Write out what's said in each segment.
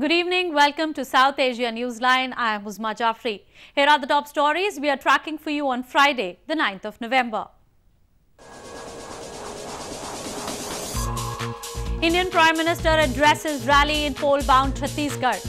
Good evening. Welcome to South Asia Newsline. I am Uzma Jafri. Here are the top stories we are tracking for you on Friday, the 9th of November. Indian Prime Minister addresses rally in poll-bound Chhattisgarh.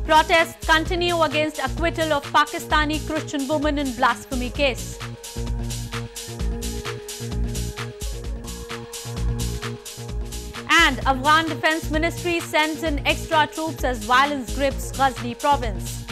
Protests continue against acquittal of Pakistani Christian woman in blasphemy case. And Afghan Defence Ministry sends in extra troops as violence grips Ghazni province.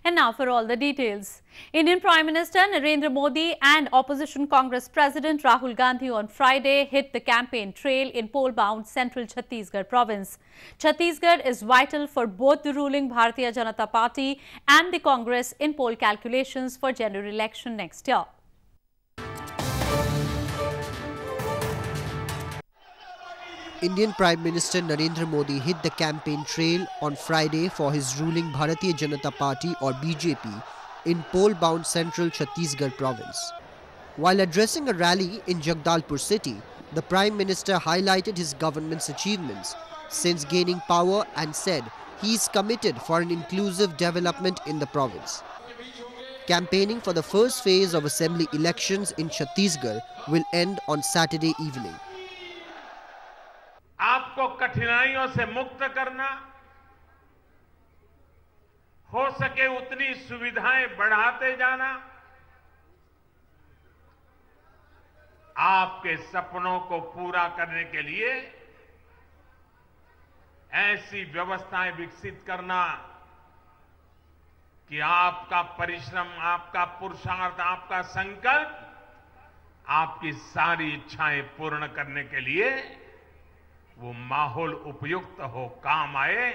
And now for all the details. Indian Prime Minister Narendra Modi and Opposition Congress President Rahul Gandhi on Friday hit the campaign trail in poll-bound central Chhattisgarh province. Chhattisgarh is vital for both the ruling Bharatiya Janata Party and the Congress in poll calculations for general election next year. Indian Prime Minister Narendra Modi hit the campaign trail on Friday for his ruling Bharatiya Janata Party or BJP in poll-bound central Chhattisgarh province. While addressing a rally in Jagdalpur city, the Prime Minister highlighted his government's achievements since gaining power and said he is committed for an inclusive development in the province. Campaigning for the first phase of assembly elections in Chhattisgarh will end on Saturday evening. आपको कठिनाइयों से मुक्त करना, हो सके उतनी सुविधाएं बढ़ाते जाना, आपके सपनों को पूरा करने के लिए ऐसी व्यवस्थाएं विकसित करना कि आपका परिश्रम, आपका पुरुषार्थ, आपका संकल्प, आपकी सारी इच्छाएं पूर्ण करने के लिए वो माहौल उपयुक्त हो, काम आए,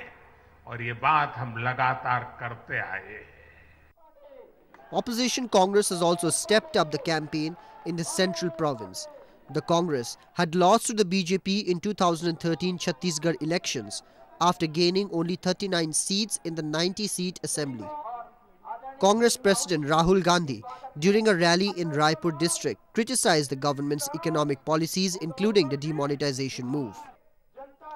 और ये बात हम लगातार करते आए। Opposition Congress has also stepped up the campaign in the central province. The Congress had lost to the BJP in 2013 Chhattisgarh elections after gaining only 39 seats in the 90-seat assembly. Congress President Rahul Gandhi, during a rally in Raipur district, criticized the government's economic policies, including the demonetization move.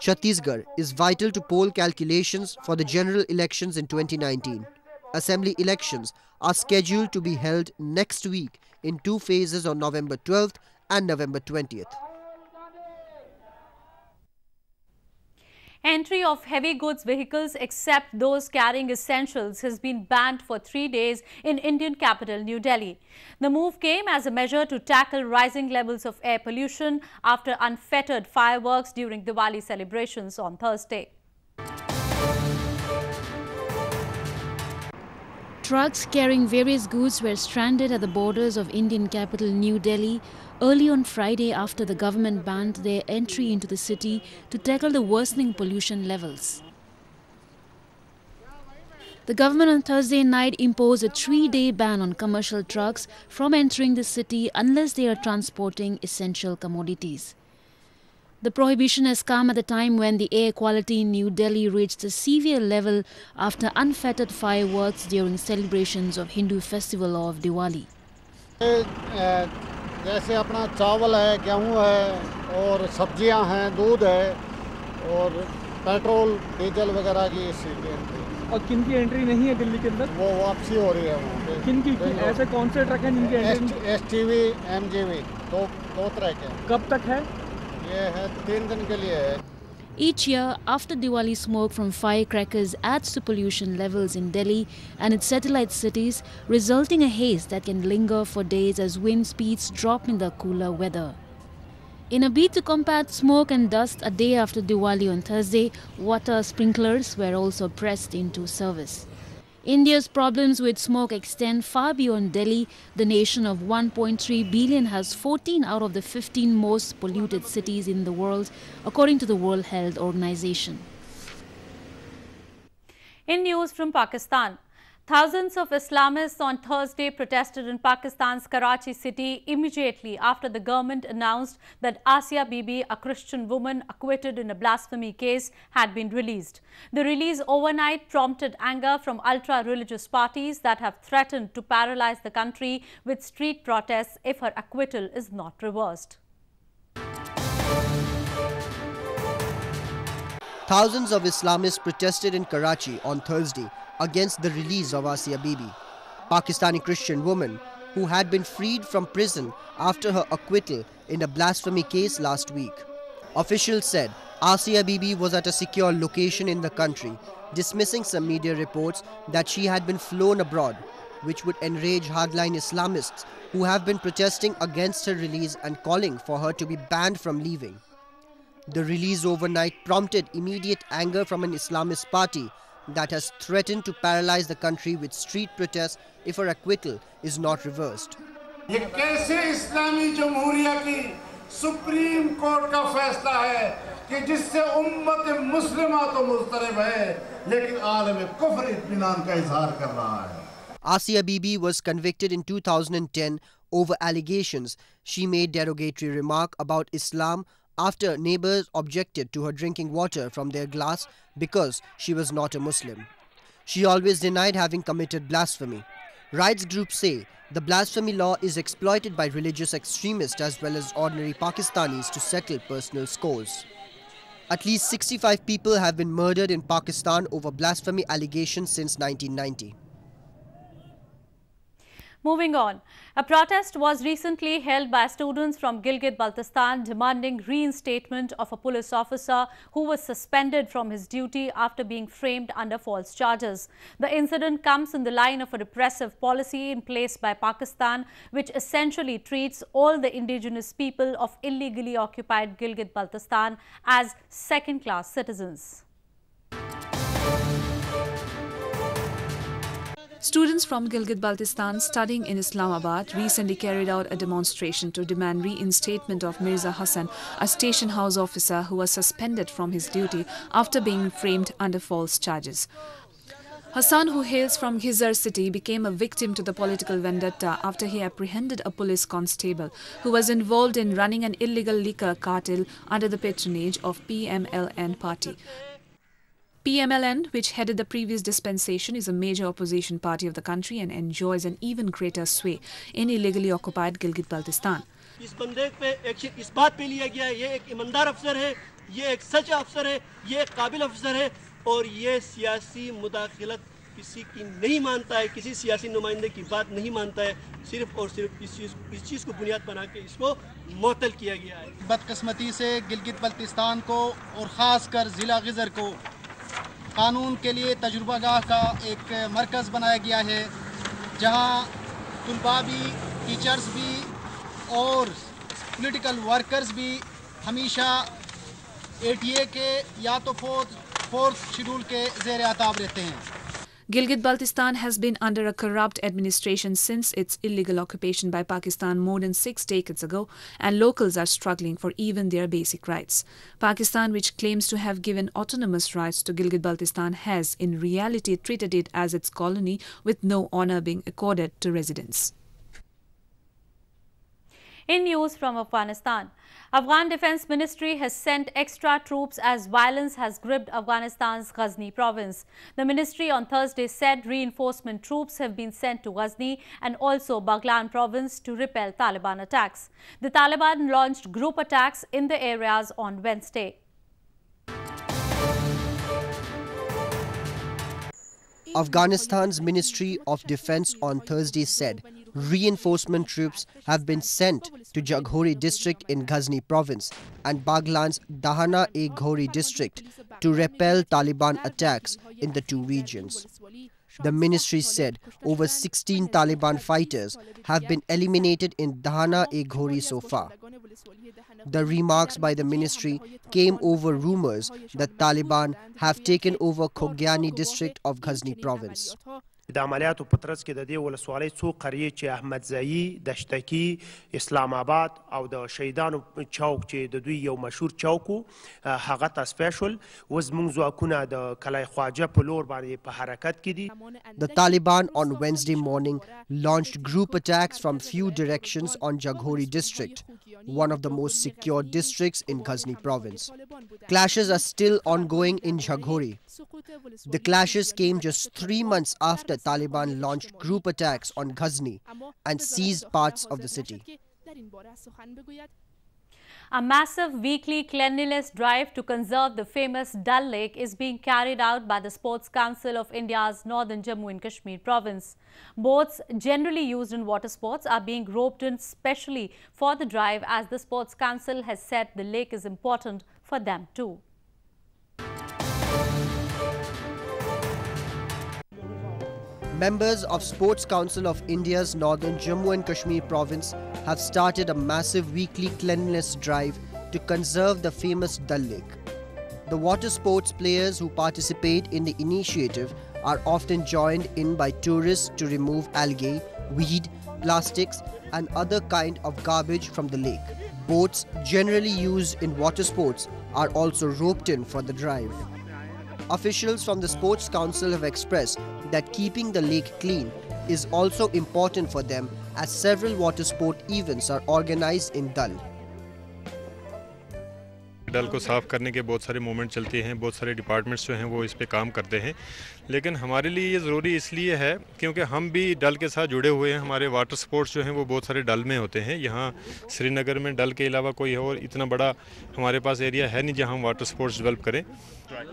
Chhattisgarh is vital to poll calculations for the general elections in 2019. Assembly elections are scheduled to be held next week in two phases on November 12th and November 20th. Entry of heavy goods vehicles except those carrying essentials has been banned for 3 days in Indian capital New Delhi. The move came as a measure to tackle rising levels of air pollution after unfettered fireworks during Diwali celebrations on Thursday. Trucks carrying various goods were stranded at the borders of Indian capital New Delhi early on Friday after the government banned their entry into the city to tackle the worsening pollution levels. The government on Thursday night imposed a 3-day ban on commercial trucks from entering the city unless they are transporting essential commodities. The prohibition has come at the time when the air quality in New Delhi reached a severe level after unfettered fireworks during celebrations of Hindu festival of Diwali. जैसे अपना चावल है, गेहूं है और सब्जियां हैं, दूध है और पेट्रोल, डीजल वगैरह की एंट्री। और किन की एंट्री नहीं है दिल्ली के अंदर? वो वापसी हो रही है वहाँ पे। किन की ऐसे कौन से ट्रक हैं जिनकी एंट्री? STV, MGV, दो तरह के। कब तक है? ये है 3 दिन के लिए है। Each year, after Diwali, smoke from firecrackers adds to pollution levels in Delhi and its satellite cities, resulting a haze that can linger for days as wind speeds drop in the cooler weather. In a bid to combat smoke and dust a day after Diwali on Thursday, water sprinklers were also pressed into service. India's problems with smoke extend far beyond Delhi. The nation of 1.3 billion has 14 out of the 15 most polluted cities in the world, according to the World Health Organization. In news from Pakistan, Thousands of Islamists on Thursday protested in Pakistan's Karachi city immediately after the government announced that Asia Bibi, a Christian woman acquitted in a blasphemy case, had been released. The release overnight prompted anger from ultra-religious parties that have threatened to paralyze the country with street protests if her acquittal is not reversed. Thousands of Islamists protested in Karachi on Thursday against the release of Asia Bibi, Pakistani Christian woman who had been freed from prison after her acquittal in a blasphemy case last week. Officials said Asia Bibi was at a secure location in the country, dismissing some media reports that she had been flown abroad, which would enrage hardline Islamists who have been protesting against her release and calling for her to be banned from leaving. The release overnight prompted immediate anger from an Islamist party that has threatened to paralyze the country with street protests if her acquittal is not reversed. ये कैसे इस्लामी जमहूरिया की supreme court का फैसला है कि जिससे उम्मत मुस्लिमा तो मुस्तरब है लेकिन आलम कुफ्र इत्मीनान का इजहार कर रहा है. Asia Bibi was convicted in 2010 over allegations she made derogatory remark about Islam after neighbors objected to her drinking water from their glass because she was not a Muslim. She always denied having committed blasphemy. Rights groups say the blasphemy law is exploited by religious extremists as well as ordinary Pakistanis to settle personal scores. At least 65 people have been murdered in Pakistan over blasphemy allegations since 1990. Moving on, a protest was recently held by students from Gilgit-Baltistan demanding reinstatement of a police officer who was suspended from his duty after being framed under false charges. The incident comes in the line of a repressive policy in place by Pakistan, which essentially treats all the indigenous people of illegally occupied Gilgit-Baltistan as second-class citizens. Students from Gilgit-Baltistan studying in Islamabad recently carried out a demonstration to demand reinstatement of Mirza Hassan, a station house officer who was suspended from his duty after being framed under false charges. Hassan, who hails from Ghazni city, became a victim to the political vendetta after he apprehended a police constable who was involved in running an illegal liquor cartel under the patronage of PMLN party. PMLN, which headed the previous dispensation, is a major opposition party of the country and enjoys an even greater sway in illegally occupied Gilgit-Baltistan. इस बंदे पे action इस बात पे लिया गया है, ये एक ईमानदार अफसर है, ये एक सच्चा अफसर है, ये एक काबिल अफसर है और ये सियासी मुदाखलत किसी की नहीं मानता है, किसी सियासी नुमाइंदे की बात नहीं मानता है, सिर्फ और सिर्फ इस चीज़ को बुनियाद बना के इसको मुअत्तल किया गया है. बदकिस्मती से गिलगित-बल्तिस्तान को और ख़ासकर ज़िला गिज़र को कानून के लिए तजुर्बागाह का एक मरकज़ बनाया गया है जहां तुलबा भी, टीचर्स भी और पॉलिटिकल वर्कर्स भी हमेशा ATA के या तो फोर्थ शेड्यूल के ज़ेर आताब रहते हैं. Gilgit-Baltistan has been under a corrupt administration since its illegal occupation by Pakistan more than 6 decades ago, and locals are struggling for even their basic rights. Pakistan, which claims to have given autonomous rights to Gilgit-Baltistan, has in reality treated it as its colony with no honor being accorded to residents. In news from Afghanistan, Afghan Defence Ministry has sent extra troops as violence has gripped Afghanistan's Ghazni province. The ministry on Thursday said reinforcement troops have been sent to Ghazni and also Baghlan province to repel Taliban attacks. The Taliban launched group attacks in the areas on Wednesday. Afghanistan's Ministry of Defence on Thursday said reinforcement troops have been sent to Jaghori district in Ghazni province and Baghlan's Dahana-e-Ghori district to repel Taliban attacks in the two regions. The ministry said over 16 Taliban fighters have been eliminated in Dahana-e-Ghori so far. The remarks by the ministry came over rumors that Taliban have taken over Khogyani district of Ghazni province. د عملیاتو په ترڅ کې د دې ولسوالۍ څو قریې چې احمدزايي، دشتکي، اسلام آباد او د شهیدانو چوک چې د دوی یو مشهور چوک و هغه تصفیه شول. اوس زموږ ځواکونه د کلای خواجه په لور باندې په حرکت کې دي. The Taliban on Wednesday morning launched group attacks from few directions on Jaghori district, one of the most secure districts in Ghazni province. Clashes are still ongoing in Jaghori. The clashes came just 3 months after Taliban launched group attacks on Ghazni and seized parts of the city. A massive weekly cleanliness drive to conserve the famous Dal Lake is being carried out by the Sports Council of India's northern Jammu and Kashmir province. Boats generally used in water sports are being roped in specially for the drive, as the Sports Council has said the lake is important for them too. Members of Sports Council of India's northern Jammu and Kashmir province have started a massive weekly cleanliness drive to conserve the famous Dal Lake. The water sports players who participate in the initiative are often joined in by tourists to remove algae, weed, plastics and other kind of garbage from the lake. Boats generally used in water sports are also roped in for the drive. Officials from the Sports Council have expressed that keeping the lake clean is also important for them, as several water sport events are organized in Dal. डल को साफ़ करने के बहुत सारे movement चलते हैं, बहुत सारे डिपार्टमेंट्स जो हैं वो इस पे काम करते हैं, लेकिन हमारे लिए ये ज़रूरी इसलिए है क्योंकि हम भी डल के साथ जुड़े हुए हैं. हमारे वाटर स्पोर्ट्स जो हैं वो बहुत सारे डल में होते हैं. यहाँ श्रीनगर में डल के अलावा कोई और इतना बड़ा हमारे पास एरिया है नहीं जहाँ हम वाटर स्पोर्ट्स डेवलप करें.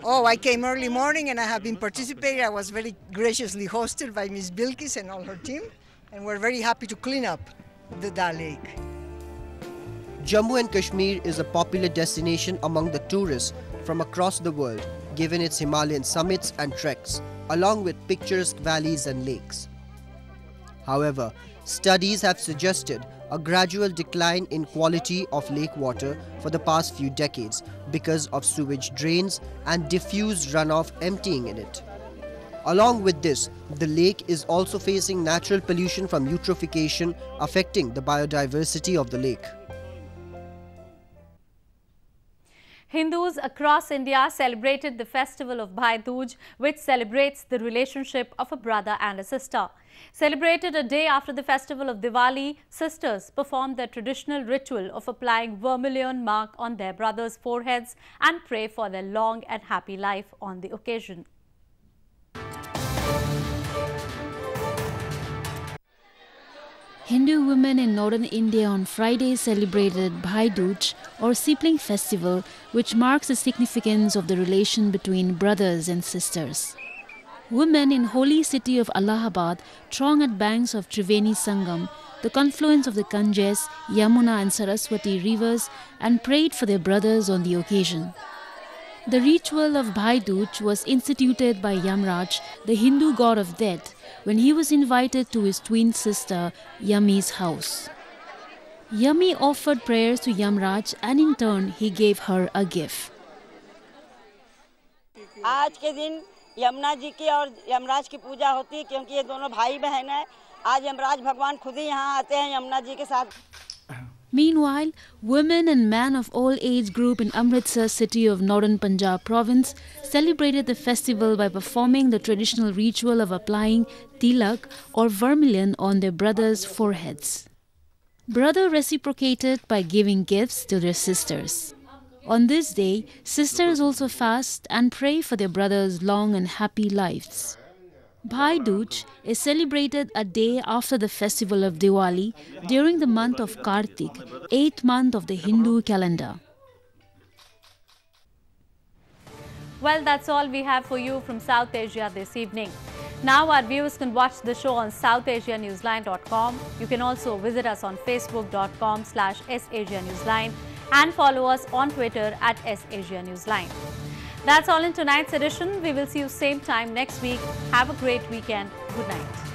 Oh, I came early morning and I have been participating. I was very graciously hosted by Ms. Bilkis and all her team, and we're very happy to clean up the Dal Lake. Jammu and Kashmir is a popular destination among the tourists from across the world, given its Himalayan summits and treks, along with picturesque valleys and lakes. However, studies have suggested a gradual decline in quality of lake water for the past few decades because of sewage drains and diffused runoff emptying in it. Along with this, the lake is also facing natural pollution from eutrophication, affecting the biodiversity of the lake. Hindus across India celebrated the festival of Bhai Dooj, which celebrates the relationship of a brother and a sister. Celebrated a day after the festival of Diwali, sisters performed their traditional ritual of applying vermilion mark on their brothers' foreheads and pray for their long and happy life on the occasion. Hindu women in northern India on Friday celebrated Bhai Dooj or sibling festival, which marks the significance of the relation between brothers and sisters. Women in holy city of Allahabad thronged at banks of Triveni Sangam, the confluence of the Ganges, Yamuna and Saraswati rivers, and prayed for their brothers on the occasion. The ritual of Bhai Dooj was instituted by Yamraj, the Hindu god of death, when he was invited to his twin sister Yami's house. Yami offered prayers to Yamraj and in turn he gave her a gift. आज के दिन यमुना जी की और यमराज की पूजा होती है क्योंकि ये दोनों भाई बहन हैं. आज यमराज भगवान खुद ही यहाँ आते हैं यमुना जी के साथ. Meanwhile, women and men of all age group in Amritsar city of northern Punjab province celebrated the festival by performing the traditional ritual of applying tilak or vermilion on their brothers' foreheads. Brother reciprocated by giving gifts to their sisters. On this day, sisters also fast and pray for their brothers' long and happy lives. Bhai Dooj is celebrated a day after the festival of Diwali during the month of Kartik, 8th month of the Hindu calendar. Well, that's all we have for you from South Asia this evening. Now our viewers can watch the show on SouthAsiaNewsline.com. You can also visit us on Facebook.com/SAsiaNewsline and follow us on Twitter @SAsiaNewsline. That's all in tonight's edition. We will see you same time next week. Have a great weekend. Good night.